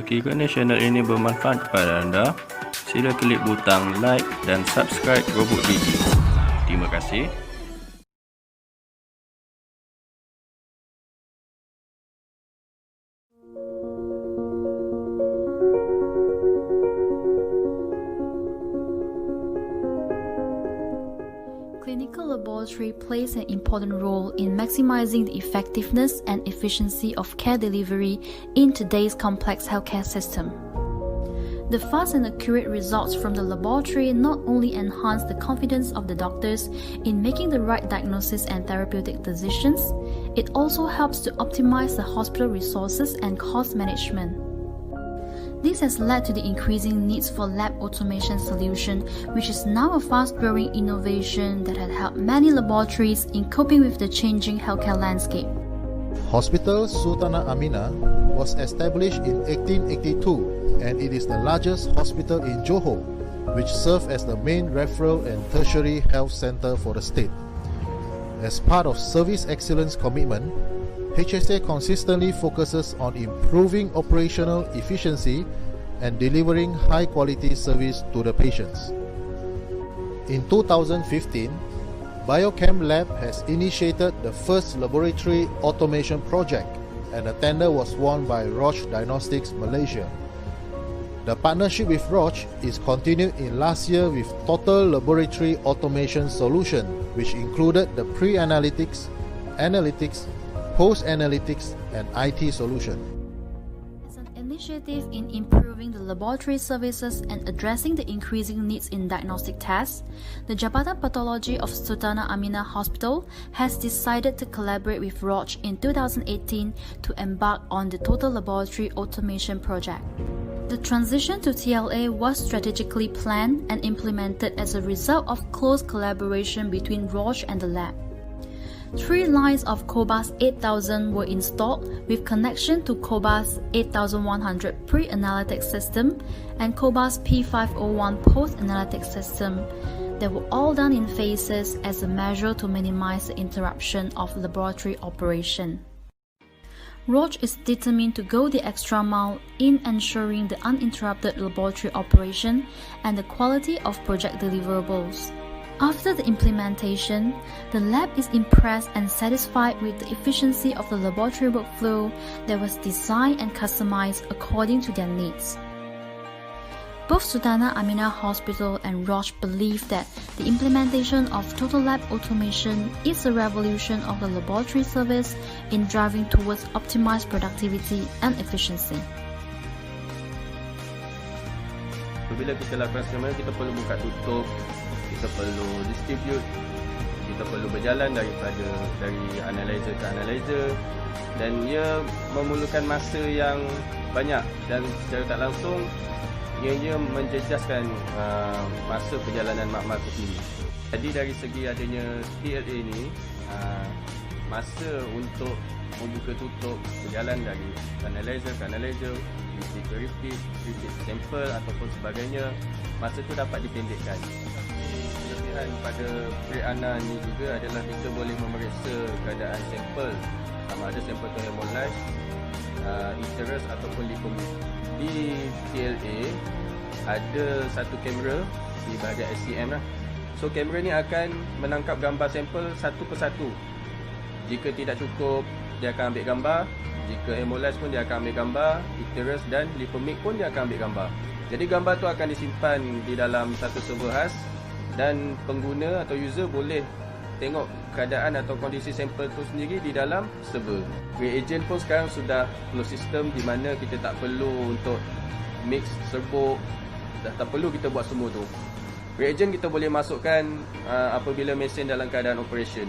Sekiranya channel ini bermanfaat kepada anda, sila klik butang like dan subscribe Robot Digi. Terima kasih. Clinical laboratory plays an important role in maximizing the effectiveness and efficiency of care delivery in today's complex healthcare system. The fast and accurate results from the laboratory not only enhance the confidence of the doctors in making the right diagnosis and therapeutic decisions, it also helps to optimize the hospital resources and cost management. This has led to the increasing needs for lab automation solution, which is now a fast-growing innovation that has helped many laboratories in coping with the changing healthcare landscape. Hospital Sultanah Aminah was established in 1882 and it is the largest hospital in Johor, which serves as the main referral and tertiary health center for the state. As part of service excellence commitment, HSA consistently focuses on improving operational efficiency and delivering high-quality service to the patients. In 2015, Biochem Lab has initiated the first laboratory automation project, and the tender was won by Roche Diagnostics Malaysia. The partnership with Roche is continued in last year with Total Laboratory Automation Solution, which included the pre-analytics, analytics, post-analytics and IT solution. As an initiative in improving the laboratory services and addressing the increasing needs in diagnostic tests, the Jabatan Pathology of Sultanah Aminah Hospital has decided to collaborate with Roche in 2018 to embark on the Total Laboratory Automation project. The transition to TLA was strategically planned and implemented as a result of close collaboration between Roche and the lab. 3 lines of Cobas 8000 were installed with connection to Cobas 8100 pre-analytic system and Cobas P501 post-analytic system. They were all done in phases as a measure to minimize the interruption of laboratory operation. Roche is determined to go the extra mile in ensuring the uninterrupted laboratory operation and the quality of project deliverables. After the implementation, the lab is impressed and satisfied with the efficiency of the laboratory workflow that was designed and customized according to their needs. Both Sultanah Aminah Hospital and Roche believe that the implementation of total lab automation is a revolution of the laboratory service in driving towards optimized productivity and efficiency. Bila kita lakukan semuanya, kita perlu buka tutup, kita perlu distribute, kita perlu berjalan dari analyzer ke analyzer, dan ia memerlukan masa yang banyak dan secara tak langsung ia menjejaskan masa perjalanan makmal itu sendiri. Jadi dari segi adanya TLA ini, masa untuk membuka tutup berjalan dari analyzer ke analyzer, repeat ke repeat sampel ataupun sebagainya, masa itu dapat dipendekkan. Kelebihan pada pre-ana ni juga adalah kita boleh memeriksa keadaan sampel, sama ada sampel tu hemolyze, interest ataupun lipomik. Di TLA ada satu kamera di bahagian SCM lah. So kamera ni akan menangkap gambar sampel satu persatu. Jika tidak cukup, dia akan ambil gambar. Jika hemolyze pun dia akan ambil gambar, interest dan lipomik pun dia akan ambil gambar. Jadi gambar tu akan disimpan di dalam satu server khas dan pengguna atau user boleh tengok keadaan atau kondisi sampel tu sendiri di dalam server. Reagent pun sekarang sudah full system di mana kita tak perlu untuk mix, serbuk, tak perlu kita buat semua tu. Reagent kita boleh masukkan apabila mesin dalam keadaan operation.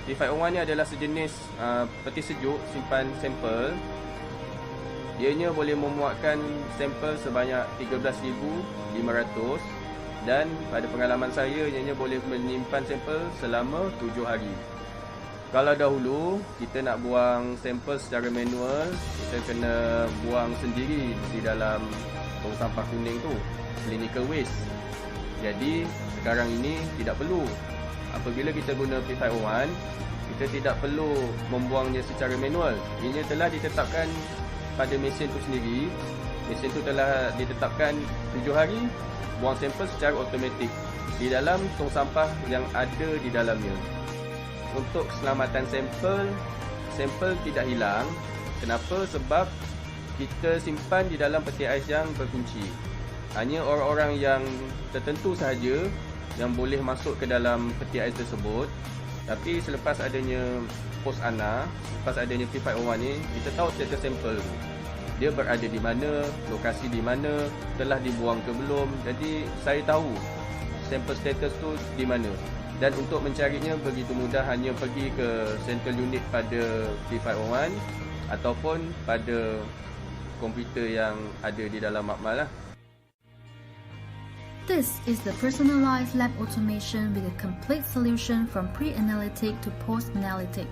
P501 ni adalah sejenis peti sejuk simpan sampel. Ianya boleh memuatkan sampel sebanyak 13,500 dan pada pengalaman saya ianya boleh menyimpan sampel selama 7 hari. Kalau dahulu kita nak buang sampel secara manual, kita kena buang sendiri di dalam tong sampah kuning tu, clinical waste. Jadi sekarang ini tidak perlu. Apabila kita guna P501, kita kita tidak perlu membuangnya secara manual. Ianya telah ditetapkan pada mesin itu sendiri. Mesin itu telah ditetapkan 7 hari buang sampel secara automatik di dalam tong sampah yang ada di dalamnya. Untuk keselamatan sampel tidak hilang. Kenapa? Sebab kita simpan di dalam peti ais yang berkunci. Hanya orang-orang yang tertentu sahaja yang boleh masuk ke dalam peti ais tersebut. Tapi selepas adanya pos ANA, selepas adanya P501 ni, kita tahu status sampel. Dia berada di mana, lokasi di mana, telah dibuang ke belum. Jadi saya tahu sampel status tu di mana. Dan untuk mencarinya begitu mudah, hanya pergi ke central unit pada P501 ataupun pada komputer yang ada di dalam makmal lah. This is the personalized lab automation with a complete solution from pre-analytic to post-analytic,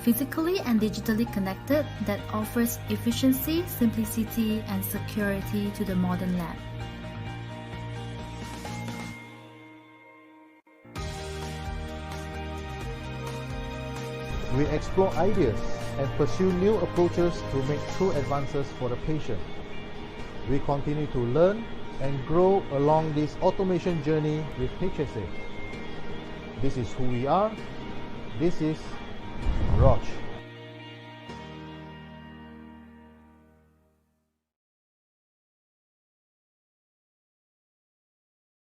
physically and digitally connected, that offers efficiency, simplicity, and security to the modern lab. We explore ideas and pursue new approaches to make true advances for the patient. We continue to learn and grow along this automation journey with HSA. This is who we are. This is Roche.